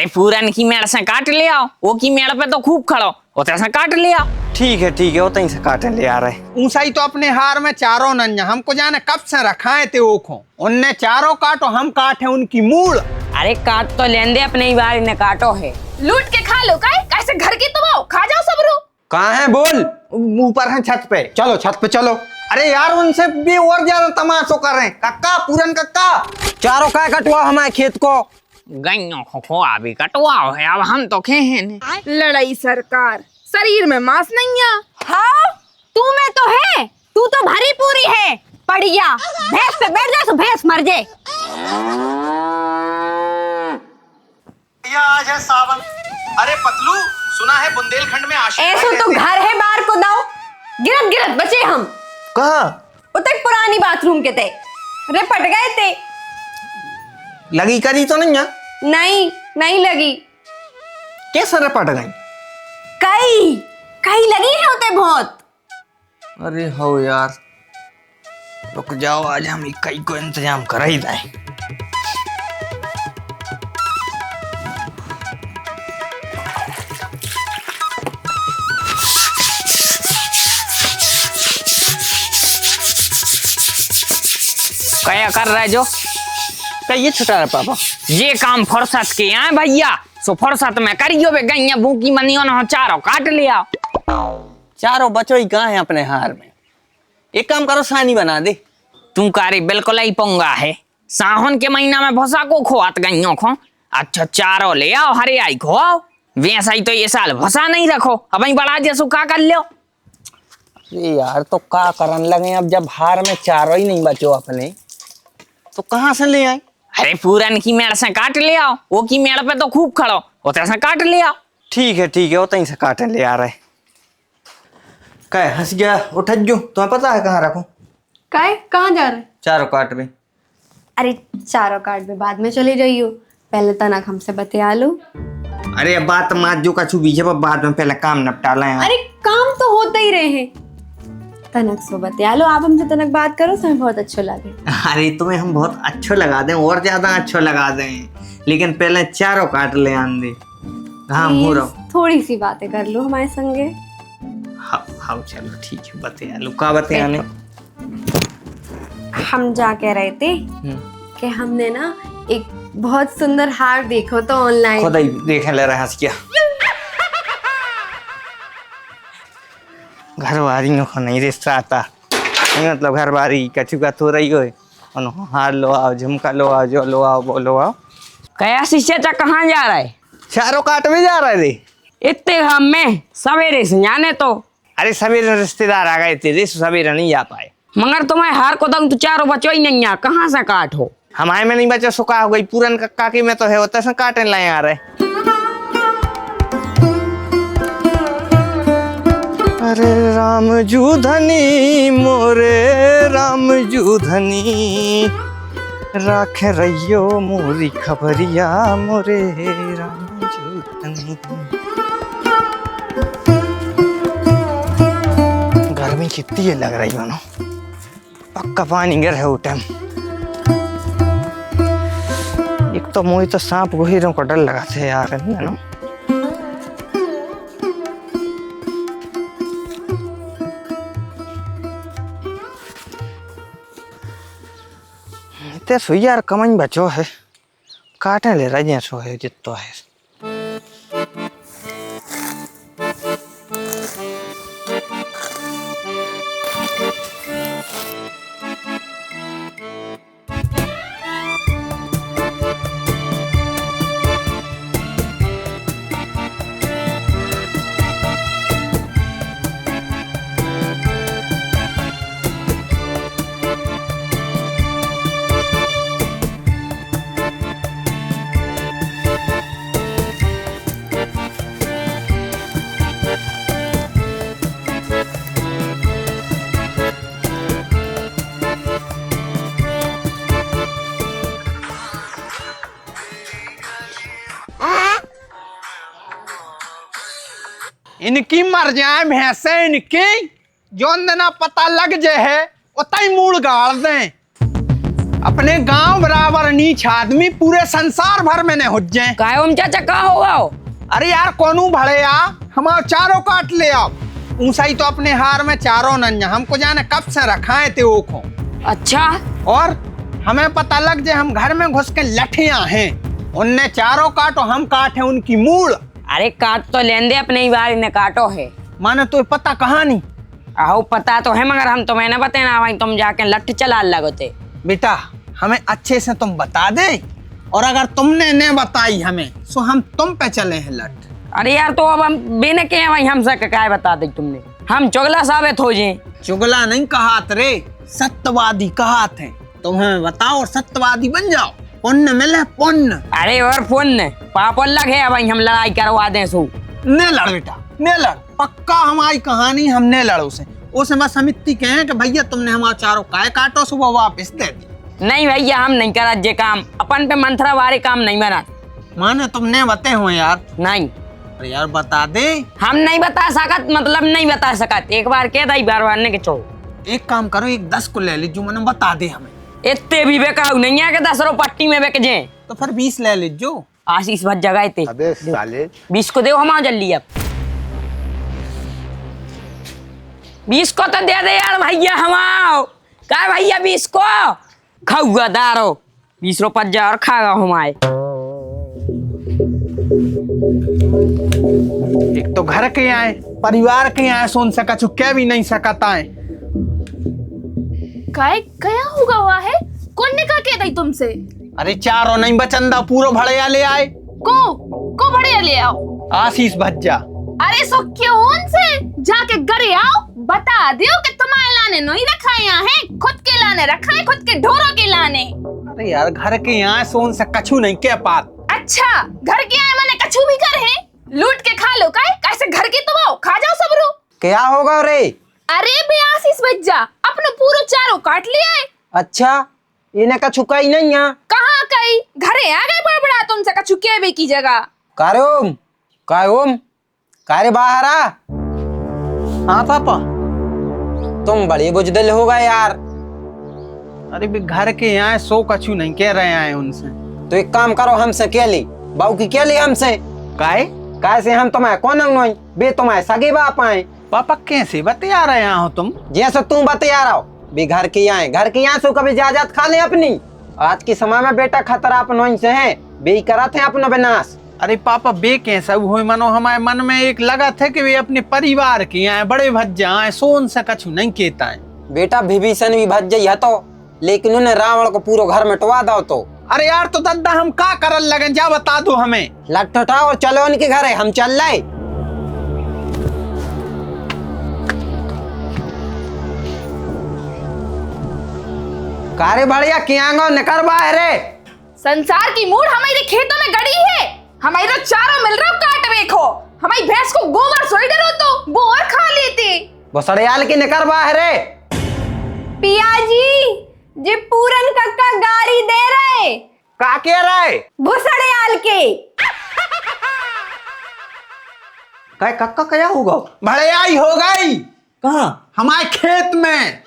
अरे पूरन की मेड़ से काट ले आओ, वो की मेड़ पे तो खूब खड़ो, उतने से काट ले आओ। ठीक है वो तहीं से काटे ले आ रहे। ऊंचाई तो अपने हार में चारों नन्या, हमको जाने कब से रखाए थे ओखो। उनने चारों काटो, हम काटे उनकी मूल। अरे काट तो लेंदे, अपने ही बार ने काटो है। लूट के खा लो, कैसे घर की तुम हो, खा जाओ सबरू। कहाँ है बोल? ऊपर है छत पे, चलो छत पे चलो। अरे यार उनसे भी और ज्यादा तमाशो कर रहे हैं। कक्का पूरन कक्का, चारों का कटवा हमारे खेत को। गइयों को अभी कटवाओ है, अब हम तो खे हैं। लड़ाई सरकार, शरीर में मांस नहीं है। हाँ तू में तो है, तू तो भरी पूरी है। बढ़िया भैंस पे बैठ जा तो भैंस मर जाए। आज है सावन। अरे पतलू, सुना है बुंदेलखंड में आशिक ऐसो तो घर है बाहर को दाओ, गिरत गिरत बचे हम। कहाँ? उतक पुरानी बाथरूम के ते रे पट गए थे। लगी करी तो नहीं है? नहीं लगी। कैसे रपट गई? कई लगी है उते बहुत। अरे हो यार, रुक जाओ, आज हम कई को इंतजाम कर ही जाए। क्या कर रहे जो? ये छुटा है पापा, ये काम फुर्सत के हैं भैया, सो फुर्सत में करियो बे। गइया भूखी मनियो ना, चारों काट ले आओ। चारों बचो ही कहाँ है अपने हार में। एक काम करो, सानी बना दे। तू कारी बिल्कुल ही पंगा है। सावन के महीना में भसा को खोआत गइयों को। अच्छा चारों ले आओ, हरे आई खोआओ। वैसा ही तो ये साल भसा नहीं रखो, अब बड़ा जैसो का कर लो। अरे यार तो का करन लगे, अब जब हार में चारों ही नहीं बचो अपने, तो कहाँ से ले आए? अरे पूरन की मेड़ से काट ले आओ, वो की मेड़ पे तो खूब खड़ो, उतने से काट ले आओ। ठीक है वो तहीं से काटे ले आ रहे। कह हंस गया, उठ जो, तुम्हें पता है कहाँ रखो? कहाँ जा रहे? चारों काट में। अरे चारों कार्ड में बाद में चली जाइयो, पहले तनक हमसे बतिया लो। अरे अब बात मात जो कछु बीजे, बाद में पहले काम निपटा लें। अरे काम तो होते ही रहे हैं, तनक सो बतिया लो। आप हमसे तनक बात करो, हमें बहुत अच्छा लगे। अरे तुम्हें हम बहुत अच्छो लगा दें, और ज्यादा अच्छो लगा दें, लेकिन पहले चारों काट ले आन दे। हाँ मुरो, थोड़ी सी बातें कर लो हमारे संगे। हाँ चलो ठीक है, बतिया लो। का बतियाने? हम जा कह रहे थे कि हमने ना एक बहुत सुंदर हार देखो तो ऑनलाइन। खुद ही देखे ले रहा हंस क्या। घर वारियों को नहीं रिश्ता आता, मतलब घर वारी कछु का तो रही हो। हार लो आओ, झुमका लो आओ, जो लो आओ वो लो आओ। कया शिष्य चा कहाँ जा रहा है? चारों काट में जा रहे थे। इतने हम में सवेरे से जाने तो। अरे सवेरे रिश्तेदार आ गए थे, सवेरे नहीं जा पाए। मगर तुम्हें हार को दंग तो चारों बचो ही नहीं है, कहाँ से काट हो? हमारे में नहीं बचा, सुखा हो गई। पूरन कक्का की में तो है, होता से काटने लाए आ रहे। अरे राम जू धनी मोरे राम जू धनी, राखे रहियो मोरी खबरिया मोरे राम जू धनी। गर्मी कितनी है लग रही मानो, पक्का पानी गिर है उठम। एक तो मुझे तो सांप गोहिरों को डर लगा थे यार, है ना। ते सो यार कमन बचो है, काटने ले रहे सो है जितो है। इनकी मर जाए भैंसे इनकी, जो ना पता लग जाए उतना ही मूल गाड़ दें। अपने गांव बराबर नीच आदमी पूरे संसार भर में न हो जाए। काय ओम चाचा का होगा? अरे यार कोनू भड़े आ हमारे चारों काट ले आओ। ऊंचाई तो अपने हार में चारों नन्या हमको जाने कब से रखाए थे वो खो। अच्छा और हमें पता लग जाए हम घर में घुस के लठियां हैं। उनने चारों काटो हम काटे उनकी मूड़। अरे काट तो लेंदे अपने ही बार ने काटो है। माने तो पता कहानी आओ पता तो है मगर हम तो मैंने बताया भाई तुम जाके लठ चला लगोते। बेटा हमें अच्छे से तुम बता दे और अगर तुमने नहीं बताई हमें तो हम तुम पे चले हैं लट। अरे यार तो अब हम बेने के भाई हमसे क्या बता दे तुमने? हम चुगला साबित हो जाए। चुगला नहीं कहात रे, सत्यवादी कहात है। तुम हमें बताओ और सत्यवादी बन जाओ, पुण्य मिले पुण्य। अरे और पुण्य पाप अलग है भाई, हम लड़ाई करवा दें सो। ने लड़ बेटा ने लड़, पक्का हमारी कहानी हमने लड़ो से। उसे बस हम इतनी कहें कि भैया तुमने हमारे चारों काय काटो सुबह वापस दे दी। नहीं भैया हम नहीं करा जे काम, अपन पे मंथरा वाले काम नहीं बना। माने तुमने बते हो यार। नहीं अरे यार बता दे। हम नहीं बता सकत, मतलब नहीं बता सकत। एक बार कह दी बार बार ने के छोड़ो। एक काम करो, एक 10 को ले लीजो, मैंने बता दे हमें। इतने भी बेकाऊ नहीं है कि 10 रुपये पट्टी में बेच जाए। तो फिर 20 ले लीजो। आशीष भर जगह थे। अबे साले 20 को दो हम जल्दी। अब 20 को तो दे दे यार भैया हम आओ। क्या भैया 20 को खाऊगा दारो 20 रुपये जा और खागा हमारे। एक तो घर के आए परिवार के आए सोन सका चुक्या भी नहीं सकता है। काय क्या होगा हुआ है? कौन ने कहा कह दी तुमसे? अरे चारों नहीं बचंदा पूरो भड़िया ले आए। को बढ़िया ले आओ। आशीष भज्जा। अरे सो क्यों से जाके घरे आओ, बता दियो कि तुम्हारे लाने नहीं रखाए हैं, खुद के लाने रखा है, खुद के ढोरों के लाने। अरे यार घर के यहाँ सोन से कछु नहीं कह पात। अच्छा घर के आए मैंने कछु भी कर है, लूट के खा लो। काय कैसे घर के तुम आओ, खा जाओ सबरो। क्या होगा रे? अरे बे आशीष भज्जा अपनो पूरो चारों काट लिया है। अच्छा इन्हें का छुकाई नहीं है। कहाँ कई घरे आ गए बड़बड़ा तुमसे कछु केबे की जगह। कारोम कायोम कारे बाहर आ। हाँ पापा। तुम बड़े बुजदिल हो गए यार। अरे भी घर के यहाँ सो कछु नहीं कह रहे हैं उनसे। तो एक काम करो हमसे क्या ली बाऊ की क्या ली हमसे। काय काय से हम तुम्हें कौन नहीं बे तुम्हें सगे बाप आए। पापा कैसे बतिया रहे हो तुम? जैसे तू बतिया रहा हो भी घर की यहाँ सो कभी इजाजत खा ले अपनी। आज के समय में बेटा खतरा अपन से है बे करा थे अपना विनाश। अरे पापा बे कैसा हुए मनो हमारे मन में एक लगा था कि वे अपने परिवार के आए बड़े भज्जा आए सोन से कछु नहीं कहता है। बेटा विभीषण भी भज जाइए तो, लेकिन उन्हें रावण को पूरा घर में टवा दो तो। अरे यार तो दद्दा हम का करल लगे जा बता दो हमें। लठ उठाओ और चलो उनके घर है हम चल रहे। कारे बढ़िया कियांगो निकर बाहर रे। संसार की मूड हमारे खेतों में गड़ी है, हमारे चारों मिल रहा काट देखो। हमारी भैंस को गोबर सोई डरो तो वो और खा लेते। बसड़ियाल की निकर बाहर रे। पियाजी जी पूरन कक्का गारी दे रहे। का कह रहे? भुसड़ियाल के। काय कक्का क्या होगा? भड़ियाई हो गई। कहाँ? हमारे खेत में।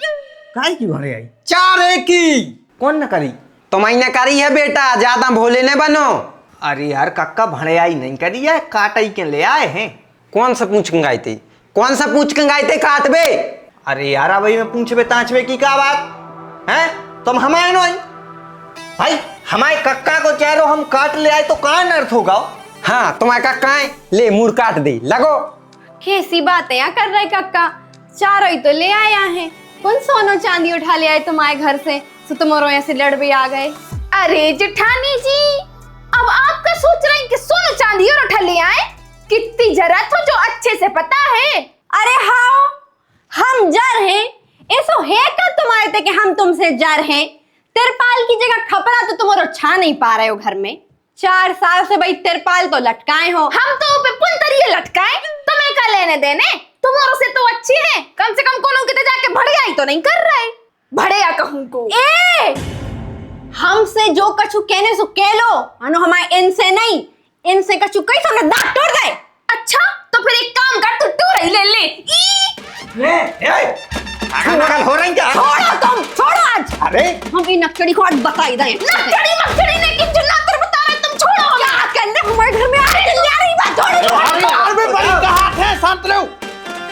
काय की भड़ियाई? चारे की। कौन न करी? तुम्हें करी है बेटा, ज्यादा भोले न बनो। अरे यार कक्का भड़ियाई नहीं करी है, काटाई के ले आए हैं। कौन सा पूछ कंगाई थे? कौन सा पूछ कंगाई थे काटबे? अरे यार अब में पूछबे तांचबे की का बात है? तुम हमारे नो भाई हमारे कक्का को चाहे हम काट ले आए तो कहाँ नर्थ होगा? हाँ तुम्हारे कक्का है ले मुड़ काट दे लगो। कैसी बातें यहाँ कर रहे कक्का, चारों ही तो ले आया है। कौन सोनो चांदी उठा ले आए तुम्हारे घर से तो तुम्हारे ऐसे लड़ भी आ गए। अरे जेठानी जी अब आपका सोच रहे हैं कि सोनो चांदी और उठा ले आए? कितनी जरूरत हो जो अच्छे से पता है। अरे हाँ हम जर हैं, ऐसो है क्या तुम्हारे ते कि हम तुमसे जर हैं? तिरपाल की जगह खपरा तो तुम और छा नहीं पा रहे हो घर में। 4 साल से भाई तिरपाल तो लटकाए हो। हम तो पे पुंतरिये लटकाए, तुम्हें क्या लेने देने? तुम्हारों से तो अच्छी है, कम से कम कोनो किते जाके भड़ियाई तो नहीं कर रहे। भड़िया कहूं को ए हमसे जो कछु कहने सो कह लो, मानो हमारे इनसे नहीं, इनसे कछु कही तो हमने दांत तोड़ गए। अच्छा तो फिर एक काम कर, तू टूर ही ले ले। हो रही क्या? छोड़ो तुम, छोड़ो आज। अरे हम इन मकड़ी को आज बताई दे नकड़ी मकड़ी ने कि जो नातर बता रहे तुम छोड़ो क्या करने हमारे घर में आ रही बात छोड़ो यार में बड़ी कहावत है, शांत रहो।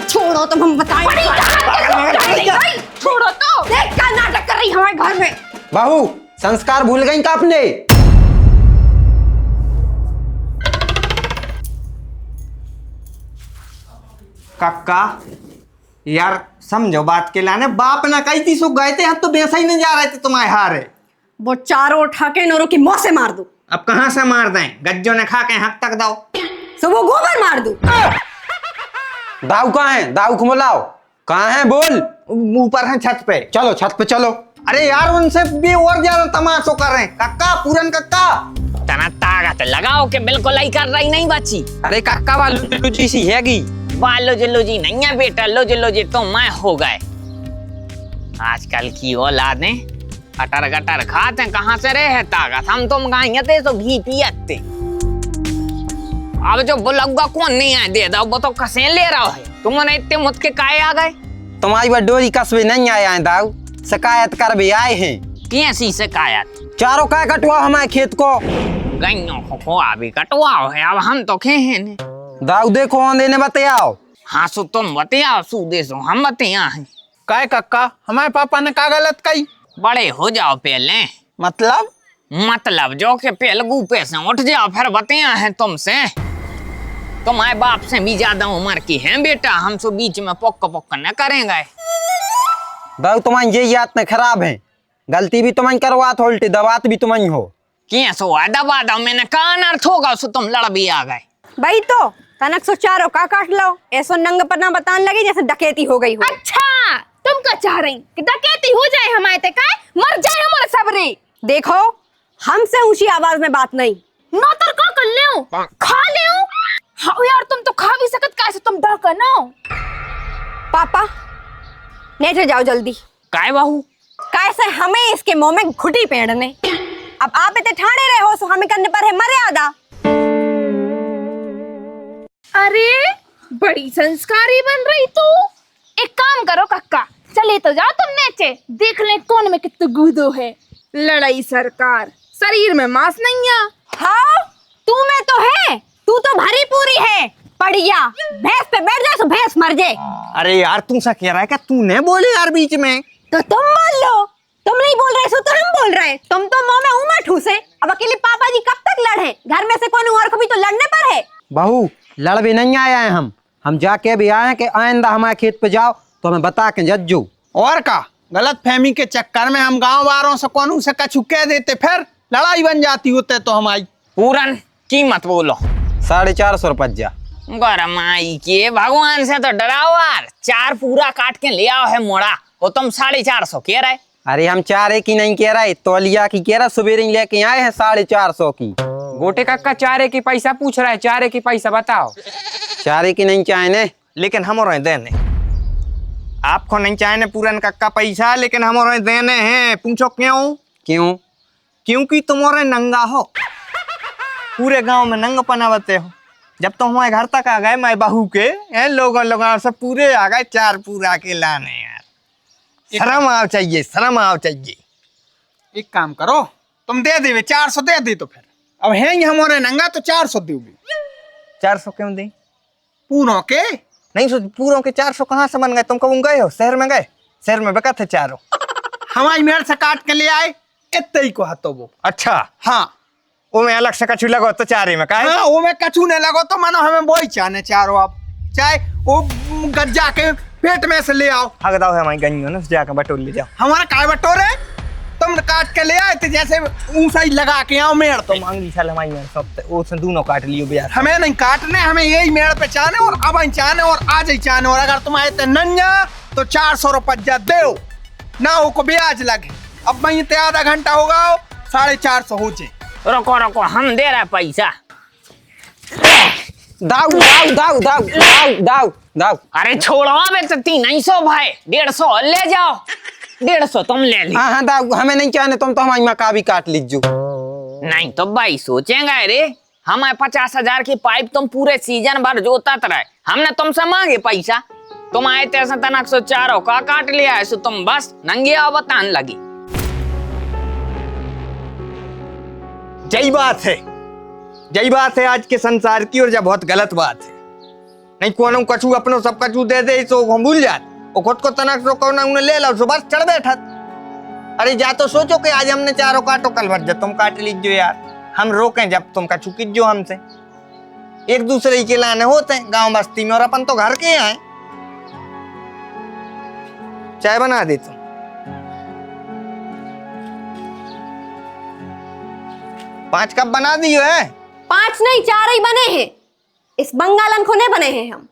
छोड़ो तुम हम बताएं बड़ी कहावत छोड़ो तो देख क्या नाटक कर रही हमारे घर में। बहू संस्कार भूल गई का अपने? कक्का यार समझो बात के लाने, बाप ना कही थी सो गए थे, हम तो वैसा ही नहीं जा रहे थे तुम्हारे हारे। वो चारों उठा के नोरों की मौत से मार दूं। अब कहाँ से मार दें, गज्जों ने खा के हक तक दो। सो वो गोबर मार दूं। दाऊ कहाँ है? दाऊ को बुलाओ। कहाँ है बोल? ऊपर है छत पे। चलो छत पे चलो। अरे यार उनसे भी और ज्यादा तमाशो कर रहे हैं। कक्का पूरन कक्का तना ताकत लगाओ के बिल्कुल ही कर रही नहीं बची। अरे काका वालू जी सी हैगी। बालो जिलो जी नहीं है बेटा, लो जिलो जी तो मैं हो गए। आजकल की औलादें अटर गटर खाते हैं, कहाँ से रहे ताकत। हम तुम गाएंगे थे तो घी पियते। अब जो बुलगुआ कौन नहीं है दे दो, वो तो कसे ले रहा है। तुमने इतने मुझ के काहे आ गए? तुम्हारी बार डोरी कसबे नहीं आए हैं दाऊ, शिकायत कर भी आए हैं। कैसी शिकायत? चारों काय कटवा हमारे खेत को। गइयों को अभी कटवाओ है, अब हम तो खे हैं ने। दाऊ देखो आंधे ने बताओ। हाँ सो तुम बताओ, सू दे सो हम बताया हैं। काय कक्का हमारे पापा ने का गलत कही? बड़े हो जाओ पहले। मतलब जो के पेलगू पे से उठ जाओ फिर बताया है तुमसे। तुम्हारे बाप से भी ज्यादा उम्र की हैं बेटा, हम सो बीच में पोक न करेंगे। दाऊ तुम्हारी ये याद में खराब है, गलती भी तुम्हारी करवात हो, उल्टी दबात भी तुम्हारी हो। क्या सो दबा दो, मैंने कहा अर्थ होगा सो तुम लड़ भी आ गए। भाई तो तनक सो चारों का काट लो, ऐसो नंग पन्ना बताने लगी जैसे डकैती हो गई हो। अच्छा तुम क्या चाह रही कि डकैती हो जाए हमारे ते का, मर जाए हमारे सबरे। देखो हमसे ऊंची आवाज में बात नहीं। नौतर का कर ले खा ले। हाँ यार तुम तो खा भी सकत, कैसे तुम डर कर ना। पापा नेचे जाओ जल्दी। काय बहू? कैसे हमें इसके मुंह में घुटी पेड़ने। अब आप इतने ठाणे रहे हो सो हमें करने पर है मर्यादा। अरे बड़ी संस्कारी बन रही तू। एक काम करो कक्का, चले तो जाओ तुम नीचे, देख ले कौन में कितना गूदो है। लड़ाई सरकार, शरीर में मांस नहीं है। हाँ तू में तो है, तू तो भरी पूरी है। बढ़िया भैंस पे बैठ जाए तो भैंस मर जाए। अरे यार तू सा कह रहा है क्या? तूने बोले यार बीच में। तो तुम बोल लो, तुम नहीं बोल रहे सो तो हम बोल रहे। तुम तो मुंह में उमा ठूसे। अब अकेले पापा जी कब तक लड़े? घर में से कोई और को भी तो लड़ने पर है। बहू लड़ भी नहीं आए हैं हम जाके भी आए हैं कि आइंदा हमारे खेत पे जाओ तो हमें बता के जज्जो। और का गलत फहमी के चक्कर में हम गांव वालों से कौन से कछु कह देते, फिर लड़ाई बन जाती होते तो हमारी। पूरन कीमत बोलो। 450 रुपया। गरमाई के भगवान से तो डराओ यार। 4 पूरा काट के ले आओ है मोड़ा, वो तुम 450 कह रहे। अरे हम 4 की नहीं कह रहे, तौलिया की कह रहा। सवेरे लेके आए हैं 450 की। गोटे काका 4 की पैसा पूछ रहा है, 4 की पैसा बताओ। 4 की नहीं चाहे, लेकिन हमारे देने आपको नहीं चाहे पूरन कक्का पैसा, लेकिन हमारे देने हैं। पूछो क्यों? क्योंकि तुम्हारे नंगा हो, पूरे गांव में नंग पनावते हो। जब तो हमारे घर तक आ गए मैं बहू के लोगों से पूरे आ गए 4 पूरा के लाने। यार शर्म आओ चाहिए, शर्म आओ चाहिए। एक काम करो, तुम दे दे 400 दे दे तो फिर अब है ही हमारे नंगा तो 400 दोगे। 400 क्यों दें? पूरों के नहीं सोच, पूरों के 400 कहाँ से बन गए? तुम कब गए हो? शहर में गए? शहर में बेका थे 4। हमारी मेड़ से काट के ले आए, इतने ही को हतो वो। अच्छा हाँ वो में अलग से कछु लगो तो 4 में का है? हाँ वो में कछु नहीं लगो तो मानो हमें वही चाहने 4। आप चाहे वो गज्जा के पेट में से ले आओ। हक दाओ है हमारी गंजियों ने जाकर बटोर ले जाओ। हमारा काय बटोरे, तुम काट के ले आए थे जैसे ऊंचा ही लगा के आओ मेड़। तो मांगी साल हमारी मेड़ सब वो से दोनों काट लियो बियाह। हमें नहीं काटने, हमें यही मेड़ पे चाहने और अब ही चाहने और आज ही चाहने। और अगर तुम आए थे नन्या तो 400 रुपया दो ना, वो को ब्याज लगे। अब मैं इतने आधा घंटा होगा 450 हो जाए। रुको हम दे रहे पैसा। दाऊ दाऊ दाऊ दाऊ दाऊ दाऊ दाऊ। अरे छोड़ो अबे तो 300 भाई, 150 ले जाओ। 150 तुम ले ली। हाँ दाऊ हमें नहीं चाहने, तुम तो हमारी मका भी काट लीजो। नहीं तो भाई सोचेंगे रे, हमें 50,000 की पाइप तुम पूरे सीजन भर जोतत रहे, हमने तुमसे मांगे पैसा। तुम आए थे तनक सो 4 का काट लिया है, सो तुम बस नंगे बताने लगी। यही बात है आज के संसार की, और जब बहुत गलत बात है। नहीं कोनो कछु अपनो सब कछु दे दे तो हम भूल जात, और खुद को तनक तो कौन उन्हें ले लो सुबह चढ़ बैठा। अरे जा तो सोचो कि आज हमने चारों काटो, कल भर तुम काट लीजिए यार, हम रोकें जब तुम कछु कीजियो हमसे। एक दूसरे के लाने होते हैं गांव बस्ती में, और अपन तो घर के आए। चाय बना दे तुम। पांच कप बना दियो है। 5 नहीं 4 ही बने हैं, इस बंगालन को नहीं बने हैं हम।